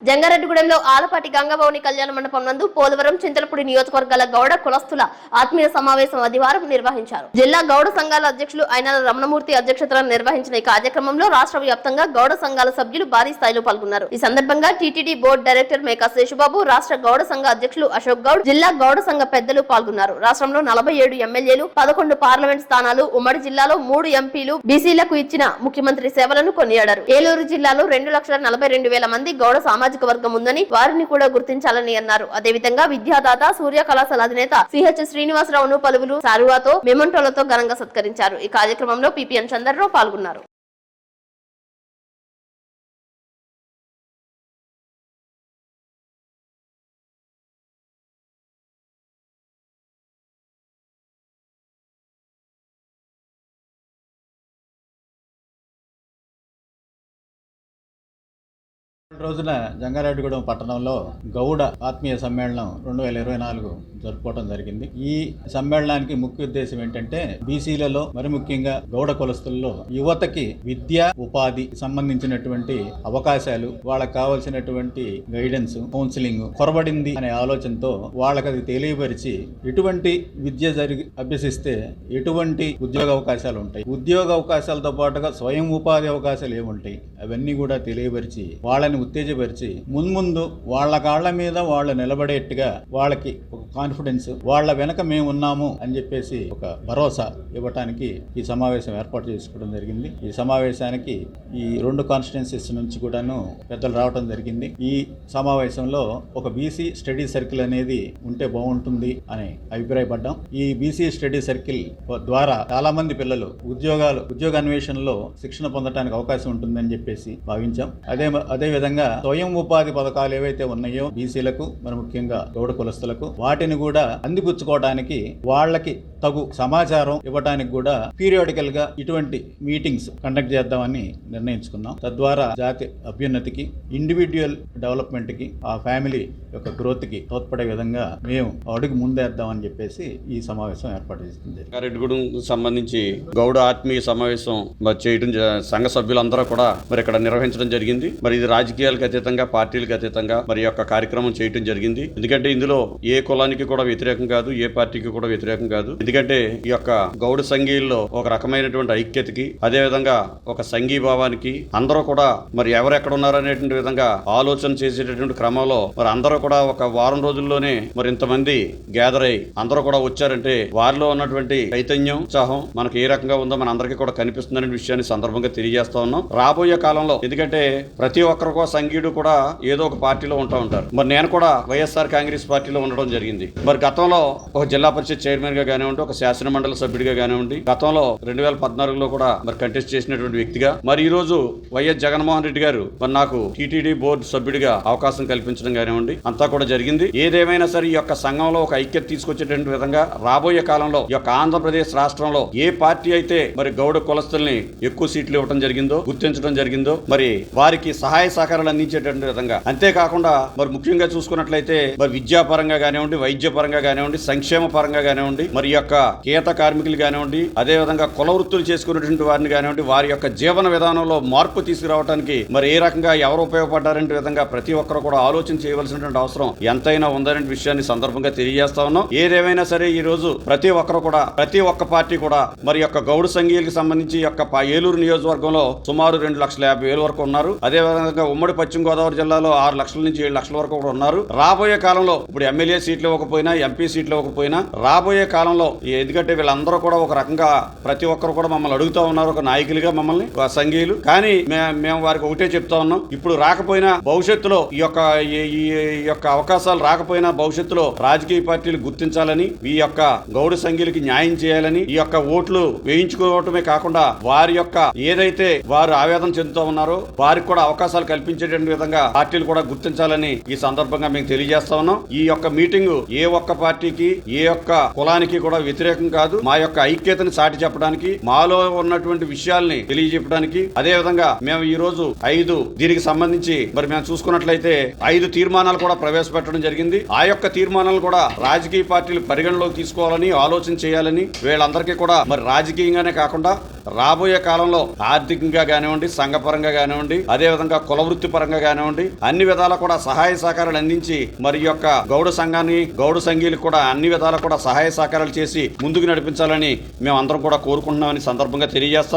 జంగారెడ్డిగూడెంలో ఆలపాటి గంగభవని కళ్యాణ మండపం నందు పోలవరం చింతలపూడి నియోజకవర్గాల గౌడ కులస్తుల ఆత్మీయ సమావేశం ఆదివారం నిర్వహించారు. జిల్లా గౌడ సంఘాల అధ్యక్షులు అయినాల రమణమూర్తి అధ్యక్షతన నిర్వహించిన ఈ కార్యక్రమంలో రాష్ట్ర వ్యాప్తంగా గౌడ సంఘాల సభ్యులు భారీ స్థాయిలో పాల్గొన్నారు. ఈ సందర్భంగా TTD board director Meka Seshubabu, రాష్ట్ర గౌడ సంఘ అధ్యక్షులు అశోక్ గౌడ్, జిల్లా గౌడ సంఘ పెద్దలు పాల్గొన్నారు. రాష్ట్రంలో 47 ఎమ్మెల్యేలు, 11 పార్లమెంట్ స్థానాలు, ఉమ్మడి జిల్లాలో 3 ఎంపీలు బీసీలకు ఇచ్చిన ముఖ్యమంత్రి సేవలను కొనియాడారు. ఏలూరు జిల్లాలో 2,42,000 మంది గౌడ సామాజిక వర్గం ఉందని వారిని కూడా గుర్తించాలని అన్నారు. అదేవిధంగా విద్యాదాత సూర్య కళాశాల అధినేత సిహెచ్ శ్రీనివాసరావును పలువురు సారువాతో మెమంటోలతో ఘనంగా సత్కరించారు. ఈ కార్యక్రమంలో పిపిఎన్ చంద్రరావు పాల్గొన్నారు. రోజున జంగారెడ్డిగూడెం పట్టణంలో గౌడ ఆత్మీయ సమ్మేళనం 2024 జరుపుకోవడం జరిగింది. ఈ సమ్మేళనానికి ముఖ్య ఉద్దేశం ఏంటంటే బీసీలలో మరి ముఖ్యంగా గౌడ కులస్తుల్లో యువతకి విద్య, ఉపాధి సంబంధించినటువంటి అవకాశాలు, వాళ్ళకి కావాల్సినటువంటి గైడెన్స్, కౌన్సిలింగ్ కొరబడింది అనే ఆలోచనతో వాళ్ళకి అది తెలియపరిచి ఎటువంటి విద్య అభ్యసిస్తే ఎటువంటి ఉద్యోగ అవకాశాలు ఉంటాయి, ఉద్యోగ అవకాశాలతో పాటుగా స్వయం ఉపాధి అవకాశాలు ఏముంటాయి అవన్నీ కూడా తెలియపరిచి వాళ్ళని ఉత్తేజపరిచి ముందు వాళ్ళ కాళ్ల మీద వాళ్ళు నిలబడేట్టుగా వాళ్ళకి ఒక కాన్ఫిడెన్స్, వాళ్ళ వెనక మేము ఉన్నాము అని చెప్పేసి ఒక భరోసా ఇవ్వటానికి ఈ సమావేశం ఏర్పాటు చేసుకోవడం జరిగింది. ఈ సమావేశానికి ఈ 2 కాన్స్టిట్యున్సీస్ నుంచి కూడాను పెద్దలు రావడం జరిగింది. ఈ సమావేశంలో ఒక బీసీ స్టడీ సర్కిల్ అనేది ఉంటే బాగుంటుంది అని అభిప్రాయపడ్డాం. ఈ బీసీ స్టడీ సర్కిల్ ద్వారా చాలా మంది పిల్లలు ఉద్యోగ అన్వేషణలో శిక్షణ పొందడానికి అవకాశం ఉంటుందని చెప్పేసి భావించాం. అదే విధంగా స్వయం ఉపాధి పథకాలు ఏవైతే ఉన్నాయో బీసీలకు మరి ముఖ్యంగా గౌడ కులస్తులకు వాటిని కూడా అందిపుచ్చుకోవడానికి వాళ్ళకి తగు సమాచారం ఇవ్వడానికి కూడా పీరియాడికల్ గా ఇటువంటి మీటింగ్స్ కండక్ట్ చేద్దామని నిర్ణయించుకున్నాం. తద్వారా జాతి అభ్యున్నతికి, ఇండివిడ్యువల్ డెవలప్మెంట్ కి, ఆ ఫ్యామిలీ యొక్క గ్రోత్ కి తోడ్పడే విధంగా మేము అడుగు ముందేద్దామని చెప్పేసి ఈ సమావేశం ఏర్పాటు చేసింది. జంగారెడ్డిగూడెం సంబంధించి గౌడ ఆత్మీయ సమావేశం చేయడం సంఘ సభ్యులందరూ కూడా మరి ఇక్కడ నిర్వహించడం జరిగింది. మరి ఇది రాజకీయాలకు అతీతంగా, పార్టీలకు అతీతంగా మరి యొక్క కార్యక్రమం చేయడం జరిగింది. ఎందుకంటే ఇందులో ఏ కులానికి కూడా వ్యతిరేకం కాదు, ఏ పార్టీకి కూడా వ్యతిరేకం కాదు. ఎందుకంటే ఈ యొక్క గౌడ సంఘీయుల్లో ఒక రకమైనటువంటి ఐక్యతకి, అదే విధంగా ఒక సంఘీభావానికి అందరూ కూడా మరి ఎవరెక్కడ ఉన్నారనేటువంటి విధంగా ఆలోచన చేసేటటువంటి క్రమంలో మరి అందరూ కూడా ఒక వారం రోజుల్లోనే మరి ఇంతమంది గ్యాదర్ అయ్యి అందరూ కూడా వచ్చారంటే వారిలో ఉన్నటువంటి చైతన్యం, ఉత్సాహం మనకి ఏ రకంగా ఉందో మన అందరికీ కూడా కనిపిస్తుందనే విషయాన్ని సందర్భంగా తెలియజేస్తా ఉన్నాం. రాబోయే కాలంలో ఎందుకంటే ప్రతి ఒక్కరు కూడా సంఘీయుడు కూడా ఏదో ఒక పార్టీలో ఉంటారు. మరి నేను కూడా వైఎస్ఆర్ కాంగ్రెస్ పార్టీలో ఉండడం జరిగింది. మరి గతంలో ఒక జిల్లా పరిషత్ చైర్మన్ గా కానివ్వండి, ఒక శాసన మండలి సభ్యుడిగా కానివ్వండి, గతంలో 2014లో కూడా మరి కంటెస్ట్ చేసినటువంటి వ్యక్తిగా మరి ఈ రోజు వైఎస్ జగన్మోహన్ రెడ్డి గారు మరి నాకు టీటీడీ బోర్డు సభ్యుడిగా అవకాశం కల్పించడం కానివ్వండి అంతా కూడా జరిగింది. ఏదేమైనా సరే ఈ యొక్క సంఘంలో ఒక ఐక్యత తీసుకొచ్చేటువంటి విధంగా రాబోయే కాలంలో ఈ యొక్క ఆంధ్రప్రదేశ్ రాష్ట్రంలో ఏ పార్టీ అయితే మరి గౌడ కులస్తుల్ని ఎక్కువ సీట్లు ఇవ్వడం జరిగిందో, గుర్తించడం జరిగిందో మరి వారికి సహాయ సహకారాలు అందించేటువంటి విధంగా, అంతేకాకుండా మరి ముఖ్యంగా చూసుకున్నట్లయితే మరి విద్యాపరంగా కానివ్వండి, వైద్య పరంగా కానివ్వండి, సంక్షేమ పరంగా కానివ్వండి, మరి యొక్క గీత కార్మికులు కానివ్వండి, అదే విధంగా కుల వృత్తులు చేసుకున్నటువంటి వారిని కానివ్వండి, వారి యొక్క జీవన విధానంలో మార్పు తీసుకురావడానికి మరి ఏ రకంగా ఎవరు ఉపయోగపడ్డారంటే విధంగా ప్రతి ఒక్కరు కూడా ఆలోచన చేయవలసినటువంటి అవసరం ఎంతైనా ఉందనే విషయాన్ని సందర్భంగా తెలియజేస్తా ఉన్నాం. ఏదేమైనా సరే ఈ రోజు ప్రతి ఒక్కరు కూడా, ప్రతి ఒక్క పార్టీ కూడా మరి యొక్క గౌడ సంఘీయులకు సంబంధించి యొక్క ఏలూరు నియోజకవర్గంలో సుమారు 2,50,000 వరకు ఉన్నారు. అదే విధంగా ఉమ్మడి పశ్చిమ గోదావరి జిల్లాలో 6 లక్షల నుంచి 7 లక్షల వరకు కూడా ఉన్నారు. రాబోయే కాలంలో ఇప్పుడు ఎమ్మెల్యే సీట్లు ఇవ్వకపోయినా, ఎంపీ సీట్లు ఇవ్వకపోయినా రాబోయే కాలంలో ఎందుకంటే వీళ్ళందరూ కూడా ఒక రకంగా ప్రతి ఒక్కరు కూడా మమ్మల్ని అడుగుతా ఉన్నారు, ఒక నాయకులుగా మమ్మల్ని సంఘీయులు. కానీ మేము వారికి ఒకటే చెప్తా ఉన్నాం, ఇప్పుడు రాకపోయినా భవిష్యత్తులో ఈ యొక్క అవకాశాలు రాకపోయినా భవిష్యత్తులో రాజకీయ పార్టీలు గుర్తించాలని, ఈ యొక్క గౌడ సంఘీయులకి న్యాయం చేయాలని, ఈ యొక్క ఓట్లు వేయించుకోవటమే కాకుండా వారి యొక్క ఏదైతే వారు ఆవేదన చెందుతూ ఉన్నారో వారికి కూడా అవకాశాలు కల్పించేటువంటి విధంగా పార్టీలు కూడా గుర్తించాలని ఈ సందర్భంగా మేము తెలియజేస్తా ఉన్నాం. ఈ యొక్క మీటింగ్ ఏ ఒక్క పార్టీకి, ఏ ఒక్క కులానికి కూడా వ్యతిరేకం కాదు. మా యొక్క ఐక్యతను చాటి చెప్పడానికి, మాలో ఉన్నటువంటి విషయాల్ని తెలియజెప్పడానికి, అదే విధంగా మేము ఈ రోజు 5 దీనికి సంబంధించి మరి మేము చూసుకున్నట్లయితే 5 తీర్మానాలు కూడా ప్రవేశపెట్టడం జరిగింది. ఆ యొక్క తీర్మానాలు కూడా రాజకీయ పార్టీలు పరిగణలోకి తీసుకోవాలని ఆలోచన చేయాలని, వీళ్ళందరికీ కూడా మరి రాజకీయంగానే కాకుండా రాబోయే కాలంలో ఆర్థికంగా కానివ్వండి, సంఘపరంగా కానివ్వండి, అదేవిధంగా కుల వృత్తి పరంగా కానివ్వండి, అన్ని విధాలా కూడా సహాయ సహకారాలు అందించి మరి యొక్క గౌడ సంఘాన్ని, గౌడ సంఘీలకు కూడా అన్ని విధాలా కూడా సహాయ సహకారాలు చేసి ముందుకు నడిపించాలని మేము అందరం కూడా కోరుకుంటున్నామని సందర్భంగా తెలియజేస్తా ఉన్నాం.